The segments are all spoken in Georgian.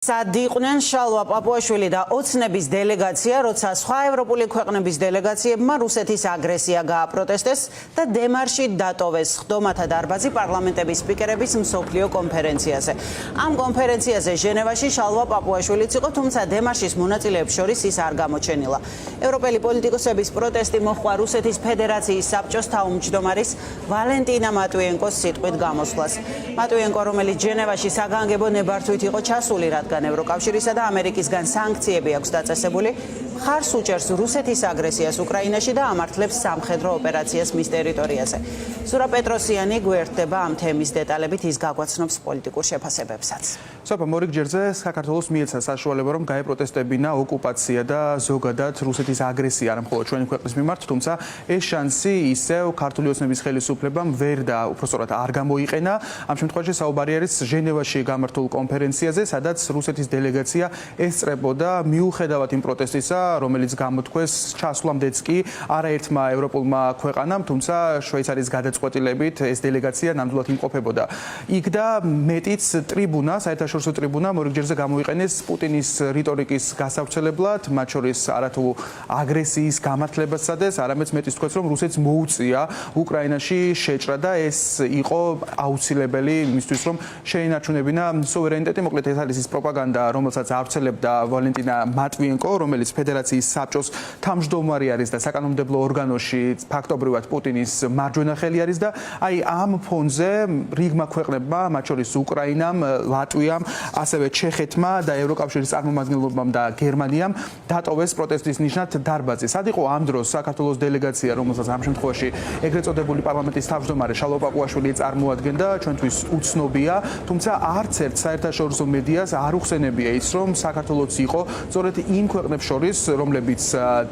Სადიყვნენ შალვა პაპუაშვილი და ოცნების დელეგაცია, როცა სხვა ევროპული ქვეყნების დელეგაციებმა რუსეთის აგრესია გააპროტესტეს და დემარში დატოვეს ხდომათა დარბაზი პარლამენტების სპიკერების მსოფლიო კონფერენციაზე. Ამ კონფერენციაზე ჟენევაში შალვა პაპუაშვილიც იყო, თუმცა დემარშის მონაწილეებს შორის ის არ გამოჩენილა. ევროპელი პოლიტიკოსების პროტესტი მოჰყვა რუსეთის ფედერაციის საბჭოს თავმჯდომარის ვალენტინა მატვიენკოს სიტყვით გამოსვლას. მატვიენკო, რომელიც ჟენევაში საგანგებო ნებართვით იყო ჩასული, ევროკავშირისა და ამერიკისგან სანქციები აქვს დაწესებული, მხარს უჭერს რუსეთის აგრესიას უკრაინაში და ამართლებს სამხედრო ოპერაციას მის ტერიტორიაზე. სურა პეტროსიანი გვერდდება ამ თემის დეტალებით, ის გაგვაცნობს პოლიტიკურ შეფასებებსაც. სოფა მორიგჯერზე საქართველოს მიეცა საშუალება, რომ გაეპროტესტებინა ოკუპაცია და ზოგადად რუსეთის აგრესია არა მხოლოდ ჩვენი ქვეყნის მიმართ, თუმცა ეს შანსი ისევ ქართული ოცნების ხელისუფლებამ ვერ და უпростоრად არ გამოიყენა. ამ შემთხვევაში საუბარი არის ჟენევაში გამართულ კონფერენციაზე, სადაც რუსეთის დელეგაცია ესწრებოდა მიუხედავად იმ პროტესტისა, რომელიც გამოთქვეს ჩასვლამდეც კი არაერთმა ევროპულმა ქვეყანამ, თუმცა შვეიცარიის გადაწყვეტილებით ეს დელეგაცია ნამდვილად იმყოფებოდა. იქ და მეტიც ტრიბუნა, საერთაშორისო ტრიბუნა მორიგჯერზე გამოიყენეს პუტინის რიტორიკის გასავრცელებლად, მათ შორის არათუ აგრესიის გამართლებასაც, არამედ მეტიც თქვეს, რომ რუსეთს მოუწია უკრაინაში შეჭრა და ეს იყო აუცილებელი იმისთვის, რომ შეინარჩუნებინა სუვერენიტეტი. მოკლედ ეს არის ის პროპაგანდა, რომელსაც ავრცელებდა ვალენტინა მატვიენკო, რომელიც ფედერაციის საბჭოს თავმჯდომარე არის და საკანონმდებლო ორგანოში ფაქტობრივად პუტინის მარჯვენა ხელი არის და აი ამ ფონზე რიგმა ქვეყნებმა, მათ შორის უკრაინამ, ლატვიამ, ასევე ჩეხეთმა და ევროკავშირის წარმომადგენლობამ და გერმანიამ დატოვეს პროტესტის ნიშნად დარბაზი. სად იყო ამ დროს საქართველოს დელეგაცია, რომელსაც ამ შემთხვევაში ეგრეთ წოდებული პარლამენტის თავმჯდომარე შალვა პაპუაშვილი წარმოადგენდა, ჩვენთვის უცნობია, თუმცა არც ერთ საერთაშორისო მედიას არ უხსენებია ის, რომ საქართველოც იყო სწორედ იმ ქვეყნებს შორის, რომლებიც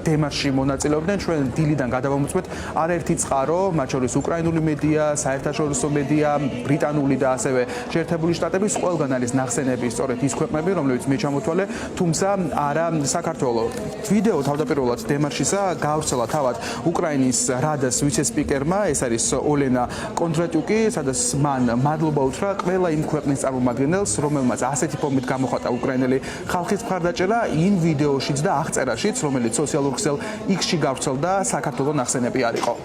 დემარში მონაწილეობდნენ. ჩვენ დილიდან გადავამოწმეთ არაერთი წყარო, მათ შორის უკრაინული მედია, საერთაშორისო მედია, ბრიტანული და ასევე შეერთებული შტატების, ყველგან არის ნახსენები სწორედ ის ქვეყნები, რომლებიც მე ჩამოთვალე, თუმცა არა საქართველო. ვიდეო თავდაპირველად დემარშისა გაავრცელა თავად უკრაინის რადას ვიცე-სპიკერმა, ეს არის ოლენა კონდრატიუკი, სადაც მან მადლობა უთხრა ყველა იმ ქვეყნის წარმომადგენელს, რომელმაც ასეთი ფორმით გამოხატა უკრაინელი ხალხის მხარდაჭერა იმ ვიდეოშიც და აღწერაშიც, რომელიც სოციალურ ქსელ X-ში გავრცელდა, საქართველოს ნახსენები არ იყო.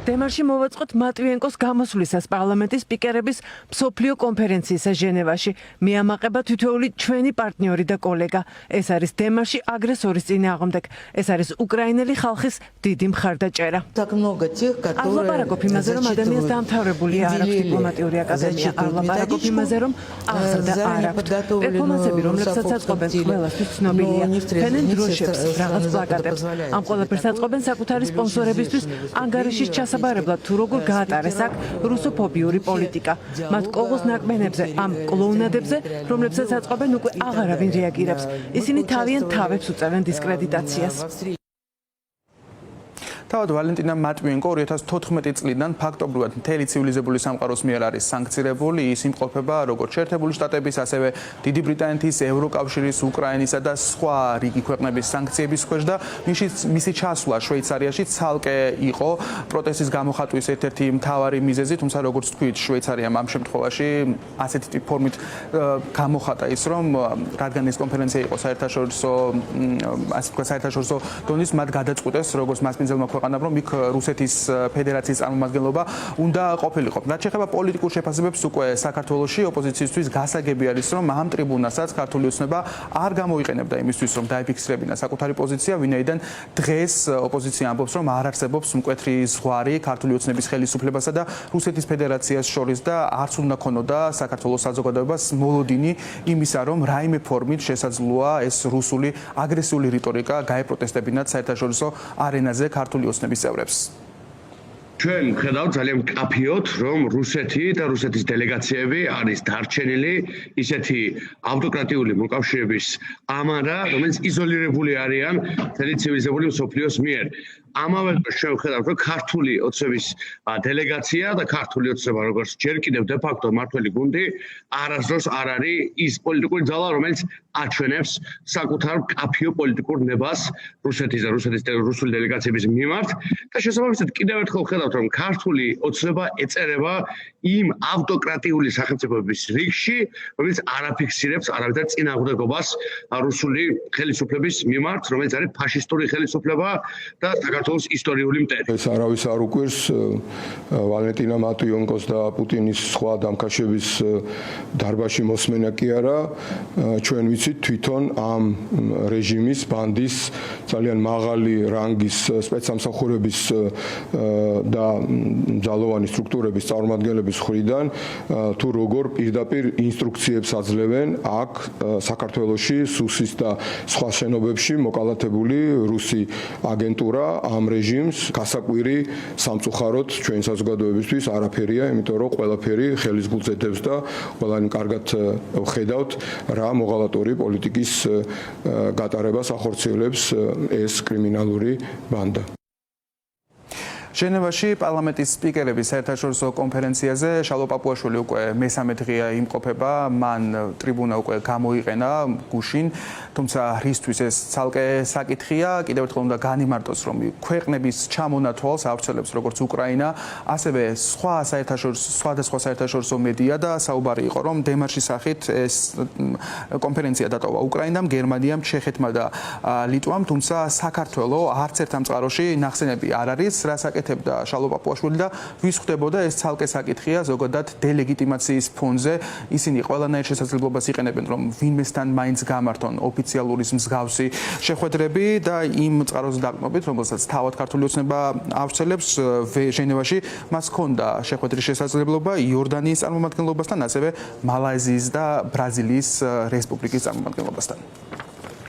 დემარში მოვაწყოთ მატვიენკოს გამოსვლისას პარლამენტის სპიკერების მსოფლიო კონფერენციისა ჟენევაში. მიამაყება თითოეული ჩვენი პარტნიორი და კოლეგა. ეს არის დემარში აგრესორის წინააღმდეგ. ეს არის უკრაინელი ხალხის დიდი მხარდაჭერა. არ ლაპარაკობ იმაზე, რომ ადამიანს დაამთავრებული არ აქვს დიპლომატიური აკადემია, არ ლაპარაკობ იმაზე, რომ აღზრდა არ აქვს. პერფორმანსები, რომლებსაც აწყობენ, ყველასთვის ცნობილია. ფენენ დროშებს, რაღაც პლაკატებს. ამ ყველაფერს აწყობენ საკუთარი სპონსორებისთვის ანგარიშის ჩასაბარებლად, თუ როგორ გაატარეს აქ რუსოფობიური პოლიტიკა. მათ კოღოს ნაკბენებზე, ამ კლოუნადებზე, რომლებსაც აწყობენ, უკვე აღარავინ რეაგირებს. ისინი თავიანთ თავებს უწევენ დისკრედიტაციას. თავად ვალენტინა მატვიენკო 2014 წლიდან ფაქტობრივად მთელი ცივილიზებული სამყაროს მიერ არის სანქცირებული. ის იმყოფება როგორც შეერთებული შტატების, ასევე დიდი ბრიტანეთის, ევროკავშირის, უკრაინისა და სხვა რიგი ქვეყნების სანქციების ქვეშ და მისი ჩასვლა შვეიცარიაში ცალკე იყო პროტესტის გამოხატვის ერთ-ერთი მთავარი მიზეზი, თუმცა როგორც თქვით, შვეიცარიამ ამ შემთხვევაში ასეთი ფორმით გამოხატა ის, რომ რადგან ეს კონფერენცია იყო საერთაშორისო, ასე ვთქვათ, საერთაშორისო დონის, მათ გადაწყვიტეს, როგორც მასპინძელმა ქვეყანამ, რომ იქ რუსეთის ფედერაციის წარმომადგენლობა უნდა ყოფილიყო. რაც შეეხება პოლიტიკურ შეფასებებს, უკვე საქართველოში ოპოზიციისთვის გასაგები არის, რომ ამ ტრიბუნასაც ქართული ოცნება არ გამოიყენებდა იმისთვის, რომ დაიფიქსირებინა საკუთარი პოზიცია, ვინაიდან დღეს ოპოზიცია ამბობს, რომ არ არსებობს მკვეთრი ზღვარი ქართული ოცნების ხელისუფლებასა და რუსეთის ფედერაციას შორის და არც უნდა ქონოდა საქართველოს საზოგადოებას მოლოდინი იმისა, რომ რაიმე ფორმით შესაძლოა ეს რუსული აგრესიული რიტორიკა გაეპროტესტებინათ საერთაშორისო არენაზე ქართული ოცნების წევრებს. ჩვენ ხედავთ ძალიან მკაფიოდ, რომ რუსეთი და რუსეთის დელეგაციები არის დარჩენილი ისეთი ავტოკრატიული მოკავშირეების ამარა, რომელიც იზოლირებული არიან მთელი ცივილიზებული მსოფლიოს მიერ. ამავე დროს შევხედავთ, რომ ქართული ოცნების დელეგაცია და ქართული ოცნება როგორც ჯერ კიდევ de facto მმართველი გუნდი არასდროს არ არის ის პოლიტიკური ძალა, რომელიც აჩვენებს საკუთარ კაფიო პოლიტიკურ ნებას რუსეთის და რუსული დელეგაციების მიმართ და შესაბამისად კიდევ ერთხელ ხედავთ, რომ ქართული ოცნება ეწერება იმ ავტოკრატიული სახელმწიფოების რიგში, რომელიც არ აფიქსირებს არავითარ წინააღმდეგობას რუსული ხელისუფლების მიმართ, რომელიც არის ფაშისტური ხელისუფლება და საქართველოს ისტორიული მტერი. ეს არავის არ უკვირს ვალენტინა მატვიენკოს და პუტინის სხვა დამქაშების დარბაზში მოსმენა კი არა, ჩვენ ვიცით თვითონ ამ რეჟიმის ბანდის ძალიან მაღალი რანგის სპეცსამსახურების და ძალოვანი სტრუქტურების წარმომადგენლების მხრიდან თუ როგორ პირდაპირ ინსტრუქციებს აძლევენ აქ საქართველოში სუსის და სხვა შენობებში მოკალათებული რუსი აგენტურა ამ რეჟიმს გასაკვირი სამწუხაროდ ჩვენ საზოგადოებისთვის არაფერია, იმიტომ რომ ყველაფერი ხელის გულზე დევს და ყველანი კარგად ხედავთ რა მოღალატური პოლიტიკის გატარებას ახორციელებს ეს კრიმინალური ბანდა. ჟენევაში პარლამენტის სპიკერების საერთაშორისო კონფერენციაზე შალო პაპუაშვილი უკვე მესამე დღეა იმყოფება, მან ტრიბუნა უკვე გამოიყენა გუშინ, თუმცა რისთვის ეს ცალკე საკითხია, კიდევ ერთხელ უნდა განიმარტოს, რომ ქვეყნების ჩამონათვალს ავრცელებს როგორც უკრაინა, ასევე სხვადასხვა საერთაშორისო მედია და საუბარი იყო, რომ დემარშის სახით ეს კონფერენცია დატოვა უკრაინამ, გერმანიამ, ჩეხეთმა და ლიტვამ, თუმცა საქართველო არც ერთ ამ წყაროში ნახსენები არ არის, რა აკეთებდა შალო პაპუაშვილი და ვის ხვდებოდა ეს ცალკე საკითხია ზოგადად დელეგიტიმაციის ფონზე ისინი ყველანაირ შესაძლებლობას იყენებენ რომ ვინმესთან მაინც გამართონ ოფიციალურის მსგავსი შეხვედრები და იმ წყაროზე დაყრდნობით რომელსაც თავად ქართული ოცნება ავრცელებს ჟენევაში მას ჰქონდა შეხვედრის შესაძლებლობა იორდანიის წარმომადგენლობასთან ასევე მალაიზიის და ბრაზილიის რესპუბლიკის წარმომადგენლობასთან